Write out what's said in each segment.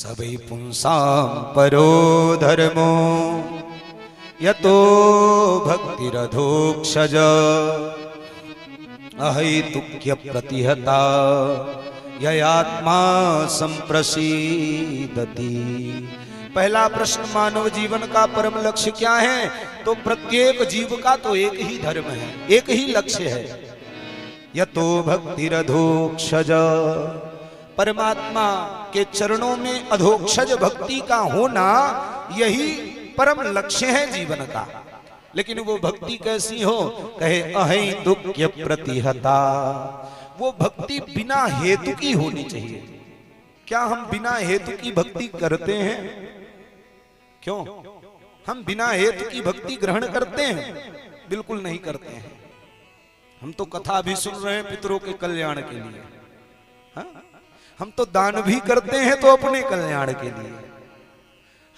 सबै पुंसां परो धर्मो यतो भक्तिरधोक्षज अहैतुक्य प्रतिहता ययात्मा संप्रसीदति। पहला प्रश्न, मानव जीवन का परम लक्ष्य क्या है? तो प्रत्येक जीव का तो एक ही धर्म है, एक ही लक्ष्य है, यतो भक्तिरधोक्षज, परमात्मा के चरणों में अधोक्षज भक्ति का होना, यही परम लक्ष्य है जीवन का। लेकिन वो भक्ति कैसी हो? कहे अहैतुक्य प्रतिहता, वो भक्ति बिना हेतु की होनी चाहिए। क्या हम बिना हेतु की भक्ति करते हैं? क्यों हम बिना हेतु की भक्ति ग्रहण करते हैं? बिल्कुल नहीं करते हैं। हम तो कथा भी सुन रहे हैं पितरों के कल्याण के लिए, हाँ? हम तो दान भी करते हैं तो अपने कल्याण के लिए।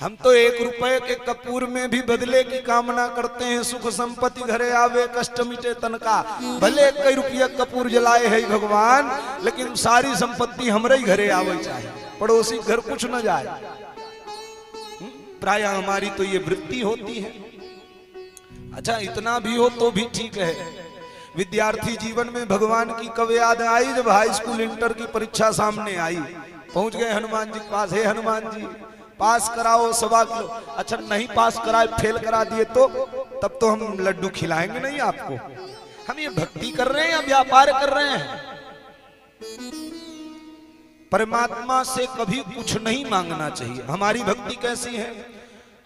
हम तो 1 रुपए के कपूर में भी बदले की कामना करते हैं, सुख संपत्ति घरे आवे कष्ट मिटे तन का। भले कई रुपया कपूर जलाए है भगवान, लेकिन सारी संपत्ति हमरे ही घरे आवे, चाहे पड़ोसी घर कुछ न जाए। प्राय हमारी तो ये वृत्ति होती है। अच्छा, इतना भी हो तो भी ठीक है। विद्यार्थी जीवन में भगवान की कब याद आई? जब हाई स्कूल इंटर की परीक्षा सामने आई, पहुंच गए हनुमान जी के पास, हे हनुमान जी पास कराओ 1.25 किलो। अच्छा, नहीं पास कराए, फेल करा दिए तो तब तो हम लड्डू खिलाएंगे नहीं आपको। हम ये भक्ति कर रहे हैं या व्यापार कर रहे हैं? परमात्मा से कभी कुछ नहीं मांगना चाहिए। हमारी भक्ति कैसी है?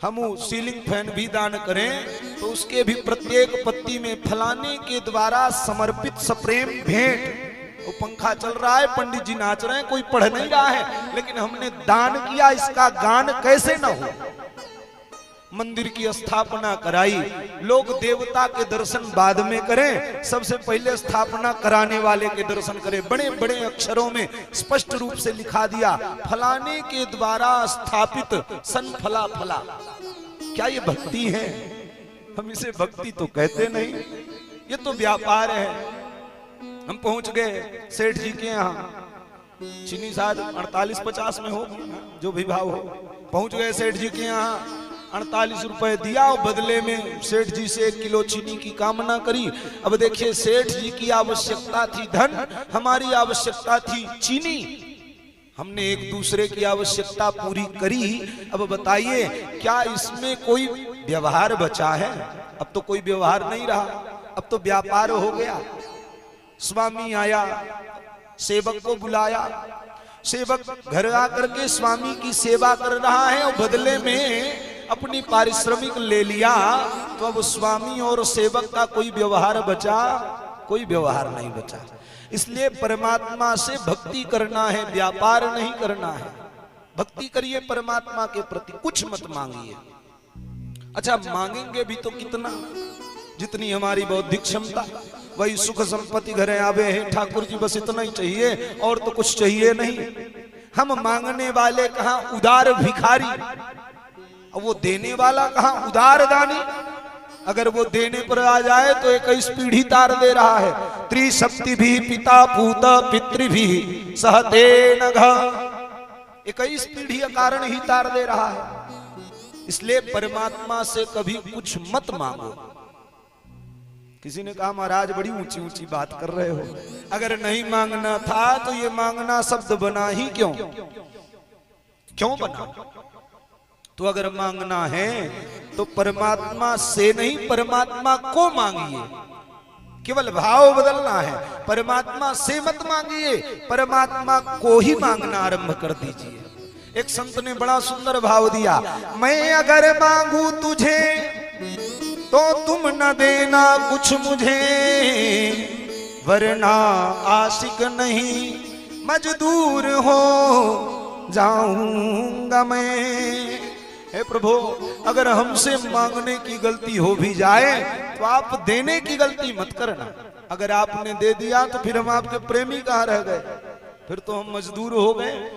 हम सीलिंग फैन भी दान करें तो उसके भी प्रत्येक पत्ती में फलाने के द्वारा समर्पित सप्रेम भेंट। वो पंखा चल रहा है, पंडित जी नाच रहे हैं, कोई पढ़ नहीं रहा है, लेकिन हमने दान किया, इसका गान कैसे न हो? मंदिर की स्थापना कराई, लोग देवता के दर्शन बाद में करें, सबसे पहले स्थापना कराने वाले के दर्शन करें। बड़े बड़े अक्षरों में स्पष्ट रूप से लिखा दिया, फलाने के द्वारा स्थापित सन फला फला। क्या ये भक्ति है? हम इसे भक्ति तो कहते नहीं, ये तो व्यापार है। हम पहुंच गए सेठ जी के यहाँ, चीनी शायद 48-50 में हो, जो भी भाव हो। पहुंच गए सेठ जी के यहाँ, 48 रुपए दिया और बदले में सेठ जी से 1 किलो चीनी की कामना करी। अब देखिए, सेठ जी की आवश्यकता थी धन, हमारी आवश्यकता थी चीनी। हमने एक दूसरे की आवश्यकता पूरी करी। अब बताइए, क्या इसमें कोई व्यवहार बचा है? अब तो कोई व्यवहार नहीं रहा, अब तो व्यापार हो गया। स्वामी आया, सेवक को बुलाया, सेवक घर आकर के स्वामी की सेवा कर रहा है और बदले में अपनी पारिश्रमिक ले लिया। तो अब स्वामी और सेवक का कोई व्यवहार बचा? कोई व्यवहार नहीं बचा। इसलिए परमात्मा से भक्ति करना है, व्यापार नहीं करना है। भक्ति करिए परमात्मा के प्रति, कुछ मत मांगिए। अच्छा, मांगेंगे भी तो कितना? जितनी हमारी बौद्धिक क्षमता, वही सुख संपत्ति घरे आवे हैं ठाकुर जी, बस इतना ही चाहिए और तो कुछ चाहिए नहीं। हम मांगने वाले कहाँ उदार भिखारी, और वो देने वाला कहाँ उदार दानी। अगर वो देने पर आ जाए तो 21 पीढ़ी तार दे रहा है। त्रिशक्ति भी पिता पूत पितृ भी सहते नघ, 21 पीढ़ी का कारण ही तार दे रहा है। इसलिए परमात्मा से कभी कुछ मत मांगो। किसी ने कहा, महाराज बड़ी ऊंची ऊंची बात कर रहे हो, अगर नहीं मांगना था तो ये मांगना शब्द बना ही क्यों? क्यों बना? तो अगर मांगना है तो परमात्मा से नहीं, परमात्मा को मांगिए। केवल भाव बदलना है, परमात्मा से मत मांगिए, परमात्मा को ही मांगना आरंभ कर दीजिए। एक संत ने बड़ा सुंदर भाव दिया, मैं अगर मांगू तुझे तो तुम न देना कुछ मुझे, वरना आशिक नहीं मजदूर हो जाऊंगा मैं। हे प्रभु, अगर हमसे मांगने की गलती हो भी जाए तो आप देने की गलती मत करना। अगर आपने दे दिया तो फिर हम आपके प्रेमी कहाँ रह गए? फिर तो हम मजदूर हो गए।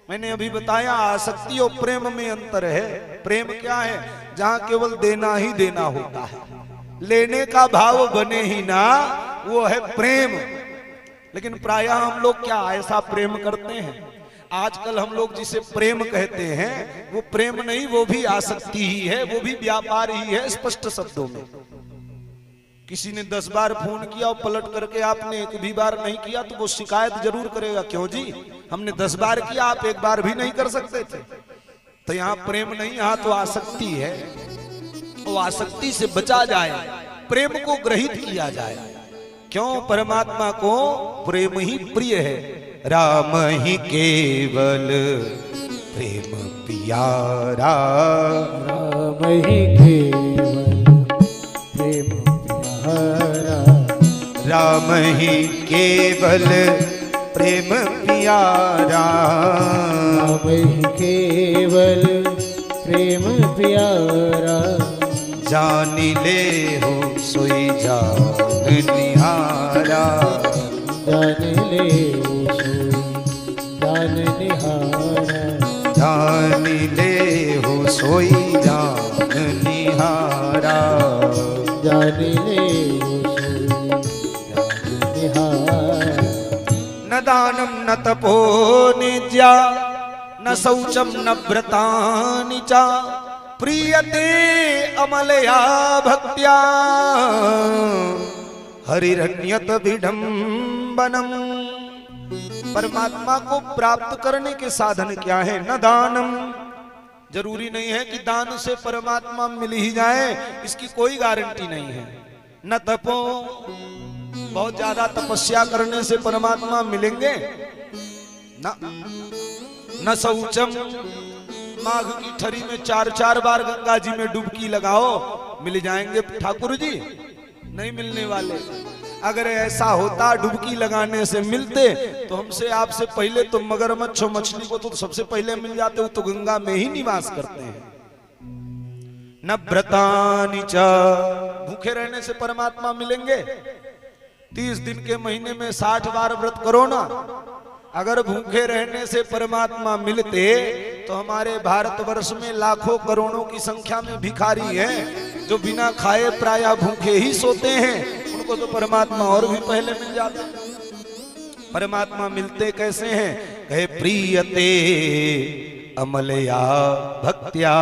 मैंने अभी बताया, आसक्ति और प्रेम में अंतर है। प्रेम क्या है? जहां केवल देना ही देना होता है, लेने का भाव बने ही ना, वो है प्रेम। लेकिन प्रायः हम लोग क्या ऐसा प्रेम करते हैं? आजकल हम लोग जिसे प्रेम कहते हैं वो प्रेम नहीं, वो भी आसक्ति ही है, वो भी व्यापार ही है। स्पष्ट शब्दों में किसी ने 10 बार फोन किया और पलट करके आपने एक भी बार नहीं किया तो वो शिकायत जरूर करेगा, क्यों जी हमने 10 बार किया, आप एक बार भी नहीं कर सकते थे। तो यहाँ प्रेम नहीं, यहाँ तो आसक्ति है। वो आसक्ति से बचा जाए, प्रेम को ग्रहित किया जाए। क्यों? परमात्मा को प्रेम ही प्रिय है। राम ही केवल प्रेम प्यारा, राम ही केवल प्रेम प्यारा, राम ही केवल प्रेम प्यारा, राम ही केवल प्रेम प्यारा। जान ले हो सोई जान निहारा, जान ले सोई जान निहारा, जान ले हो सोई जान निहारा, जान ले सोई जान निहारा। न दानम न तपो निज्या, न शौचम न व्रतानि च, प्रीयते अमलया भक्त्या, हरिरण्यत विडम्बनम। परमात्मा को प्राप्त करने के साधन क्या है? न दानम, जरूरी नहीं है कि दान से परमात्मा मिल ही जाए, इसकी कोई गारंटी नहीं है। न तपो, बहुत ज्यादा तपस्या करने से परमात्मा मिलेंगे न शौचम, माघ की ठरी में 4-4 बार गंगा जी में डुबकी लगाओ, मिल जाएंगे ठाकुर जी? नहीं मिलने वाले। अगर ऐसा होता डुबकी लगाने से मिलते तो हमसे आपसे पहले तो मगरमच्छ और मछली को तो सबसे पहले मिल जाते, वो तो गंगा में ही निवास करते हैं। न व्रतानि च, भूखे रहने से परमात्मा मिलेंगे? 30 दिन के महीने में 60 बार व्रत करो ना, अगर भूखे रहने से परमात्मा मिलते तो हमारे भारतवर्ष में लाखों करोड़ों की संख्या में भिखारी हैं जो बिना खाए प्रायः भूखे ही सोते हैं, उनको तो परमात्मा और भी पहले मिल जाते। परमात्मा मिलते कैसे हैं? कहे प्रीयते अमलया भक्त्या,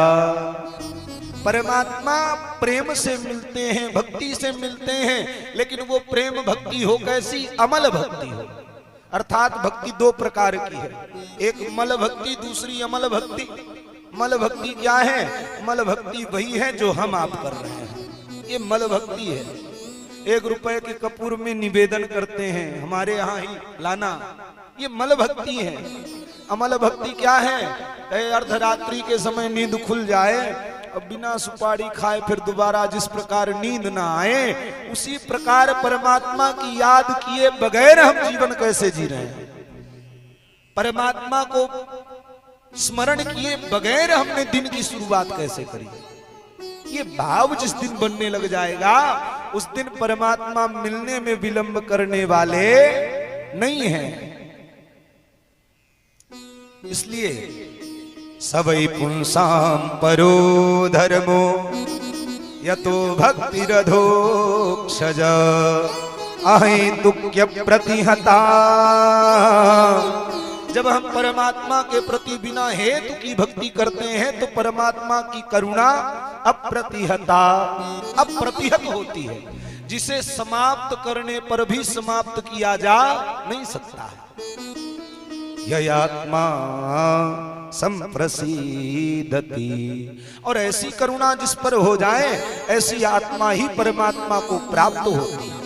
परमात्मा प्रेम से मिलते हैं, भक्ति से मिलते हैं, लेकिन वो प्रेम भक्ति हो कैसी? अमल भक्ति हो। अर्थात भक्ति 2 प्रकार की है, एक मल भक्ति, दूसरी अमल भक्ति। मल भक्ति क्या है? मल भक्ति वही है जो हम आप कर रहे हैं, ये मल भक्ति है। 1 रुपए के कपूर में निवेदन करते हैं, हमारे यहाँ ही लाना, ये मल भक्ति है। अमल भक्ति क्या है? अर्धरात्रि के समय नींद खुल जाए, अब बिना सुपारी खाए फिर दोबारा जिस प्रकार नींद ना आए, उसी प्रकार परमात्मा की याद किए बगैर हम जीवन कैसे जी रहे हैं? परमात्मा को स्मरण किए बगैर हमने दिन की शुरुआत कैसे करी? ये भाव जिस दिन बनने लग जाएगा उस दिन परमात्मा मिलने में विलंब करने वाले नहीं हैं। इसलिए सबई पुंसाम परो धर्मो यतो भक्तिरधोक्षज, अहेतुक्य प्रतिहता। जब हम परमात्मा के प्रति बिना हेतु की भक्ति करते हैं तो परमात्मा की करुणा अप्रतिहता, अप्रतिहत होती है, जिसे समाप्त करने पर भी समाप्त किया जा नहीं सकता है। ययात्मा संप्रसीदति, और ऐसी करुणा जिस पर हो जाए ऐसी आत्मा ही परमात्मा को प्राप्त होती है।